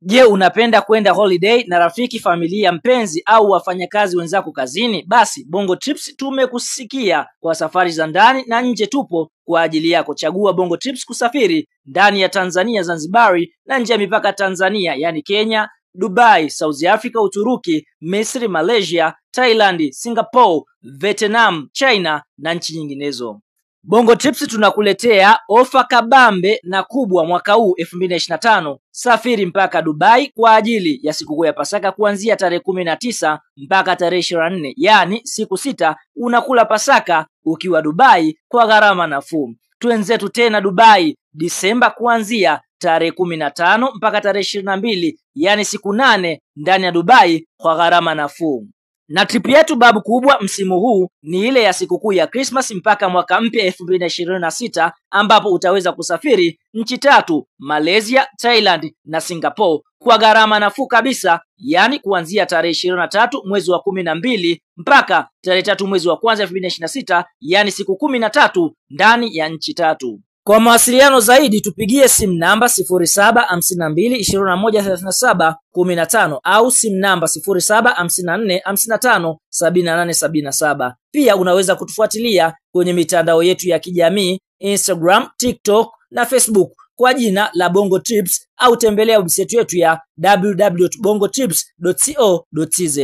Je, unapenda kwenda holiday na rafiki, familia, mpenzi au wafanyakazi wenzako kazini? Basi Bongo Trips tumekusikia. Kwa safari za ndani na nje tupo kwa ajili yako. Chagua Bongo Trips kusafiri ndani ya Tanzania, Zanzibari na nje ya mipaka Tanzania, yani Kenya, Dubai, South Africa, Uturuki, Misri, Malaysia, Thailand, Singapore, Vietnam, China na nchi nyinginezo. Bongo Trips tunakuletea ofa kabambe na kubwa mwaka huu 2025. Safiri mpaka Dubai kwa ajili ya sikukuu ya Pasaka kuanzia tarehe 19 mpaka tarehe 24. Yani siku 6 unakula Pasaka ukiwa Dubai kwa gharama nafuu. Twenzetu tena Dubai Disemba kuanzia tarehe 15 mpaka tarehe 22, yani siku 8 ndani ya Dubai kwa gharama nafuu. Na trip yetu babu kubwa msimu huu ni ile ya sikukuu ya Christmas mpaka mwaka mpya 2026, ambapo utaweza kusafiri nchi 3: Malaysia, Thailand na Singapore kwa gharama nafuu kabisa, yani kuanzia tarehe 23 mwezi wa 12 mpaka tarehe 3 mwezi wa kwanza 2026, yani siku 13 ndani ya nchi 3. Kwa mawasiliano zaidi tupigie simu namba 0752213715 au simu namba 0754557877. Pia unaweza kutufuatilia kwenye mitandao yetu ya kijamii Instagram, TikTok na Facebook kwa jina la Bongo Trips, au tembelea website yetu ya www.bongotrips.co.tz.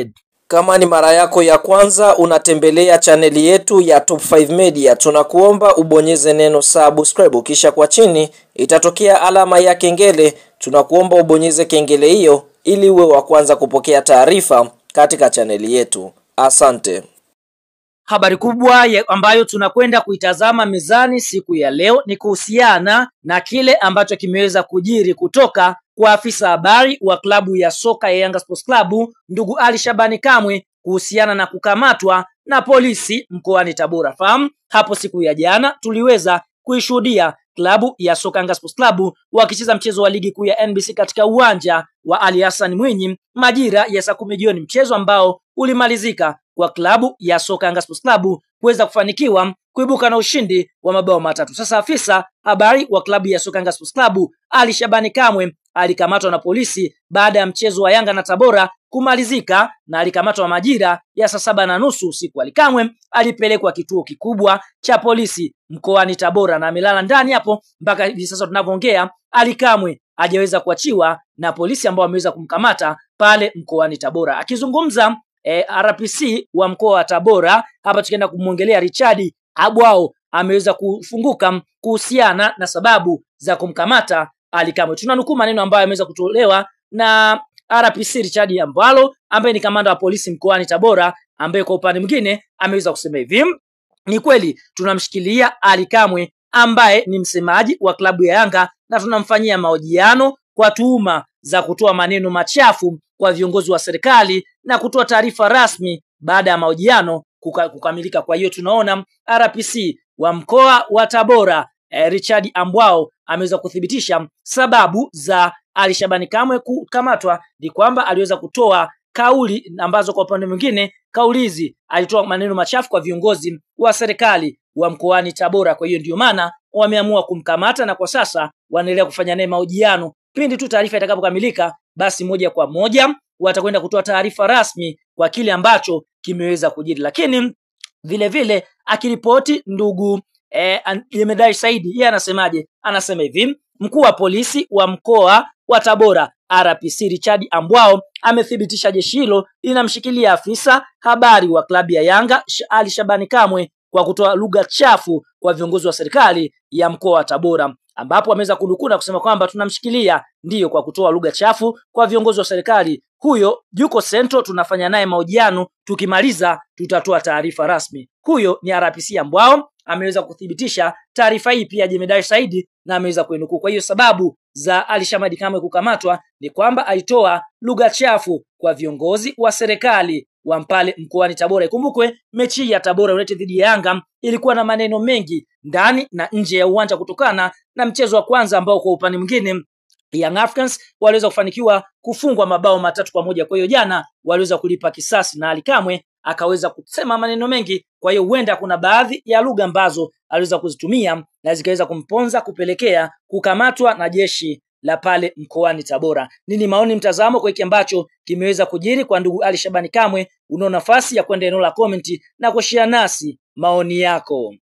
Kama ni mara yako ya kwanza unatembelea chaneli yetu ya Top 5 Media, tunakuomba ubonyeze neno subscribe, kisha kwa chini itatokea alama ya kengele. Tunakuomba ubonyeze kengele hiyo ili uwe wa kwanza kupokea taarifa katika chaneli yetu. Asante. Habari kubwa ambayo tunakwenda kuitazama mezani siku ya leo ni kuhusiana na kile ambacho kimeweza kujiri kutoka kwa afisa habari wa klabu ya soka ya Yanga Sports Club ndugu Ali Shabani Kamwe kuhusiana na kukamatwa na polisi mkoani Tabora. Fahamu hapo siku ya jana tuliweza kuishuhudia klabu ya soka Yanga Sports Club wakicheza mchezo wa ligi kuu ya NBC katika uwanja wa Ali Hassan Mwinyi majira ya saa 10 jioni, mchezo ambao ulimalizika kwa klabu ya soka Yanga Sports Club kuweza kufanikiwa kuibuka na ushindi wa mabao 3. Sasa afisa habari wa klabu ya soka Yanga Sports Club Ali Shabani Kamwe alikamatwa na polisi baada ya mchezo wa Yanga na Tabora kumalizika, na alikamatwa majira ya saa 7:30 usiku. Ali Kamwe alipelekwa kituo kikubwa cha polisi mkoani Tabora na amelala ndani hapo mpaka hivi sasa tunavyoongea. Ali Kamwe hajaweza kuachiwa na polisi ambao wameweza kumkamata pale mkoani Tabora. Akizungumza RPC wa mkoa wa Tabora hapa, tukienda kumwongelea Richard Abwao, ameweza kufunguka kuhusiana na sababu za kumkamata Ali Kamwe. Tunanukuu maneno ambayo yameweza kutolewa na RPC Richard Abwao ambaye ni kamanda wa polisi mkoani Tabora, ambaye kwa upande mwingine ameweza kusema hivi: ni kweli tunamshikilia Ali Kamwe ambaye ni msemaji wa klabu ya Yanga na tunamfanyia mahojiano kwa tuhuma za kutoa maneno machafu kwa viongozi wa serikali na kutoa taarifa rasmi baada ya mahojiano kukamilika. Kwa hiyo tunaona RPC wa mkoa wa Tabora Richard Abwao ameweza kuthibitisha sababu za Ali Shabani Kamwe kukamatwa ni kwamba aliweza kutoa kauli ambazo kwa upande mwingine kauli hizi alitoa maneno machafu kwa viongozi wa serikali wa mkoani Tabora. Kwa hiyo ndio maana wameamua kumkamata na kwa sasa wanaendelea kufanya naye mahojiano. Pindi tu taarifa itakapokamilika, basi moja kwa moja watakwenda kutoa taarifa rasmi kwa kile ambacho kimeweza kujiri. Lakini vile vile akiripoti ndugu Jemedari Saidi, yeye anasemaje? Anasema hivi: mkuu wa polisi wa mkoa wa Tabora RPC Richard Abwao amethibitisha jeshi hilo linamshikilia afisa habari wa klabu ya Yanga Ali Shabani Kamwe kwa kutoa lugha chafu kwa viongozi wa serikali ya mkoa wa Tabora, ambapo ameweza kunukuu na kusema kwamba tunamshikilia ndiyo kwa kutoa lugha chafu kwa viongozi wa serikali. Huyo yuko Central, tunafanya naye mahojiano, tukimaliza tutatoa taarifa rasmi. Huyo ni RPC Abwao ameweza kuthibitisha taarifa hii. Pia Jemedari Saidi na ameweza kuinukuu. Kwa hiyo sababu za Ali Shabani Kamwe kukamatwa ni kwamba alitoa lugha chafu kwa viongozi wa serikali wa Mpale mkoani Tabora. Ikumbukwe mechi ya Tabora United dhidi ya Yanga ilikuwa na maneno mengi ndani na nje ya uwanja kutokana na mchezo wa kwanza ambao kwa upande mwingine Young Africans waliweza kufanikiwa kufungwa mabao 3-1. Kwa hiyo jana waliweza kulipa kisasi na Ali Kamwe akaweza kusema maneno mengi. Kwa hiyo huenda kuna baadhi ya lugha ambazo aliweza kuzitumia na zikaweza kumponza kupelekea kukamatwa na jeshi la pale mkoani Tabora. Nini maoni, mtazamo kwa hiki ambacho kimeweza kujiri kwa ndugu Ali Shabani Kamwe? Una nafasi ya kwenda eneo la comment na kushare nasi maoni yako.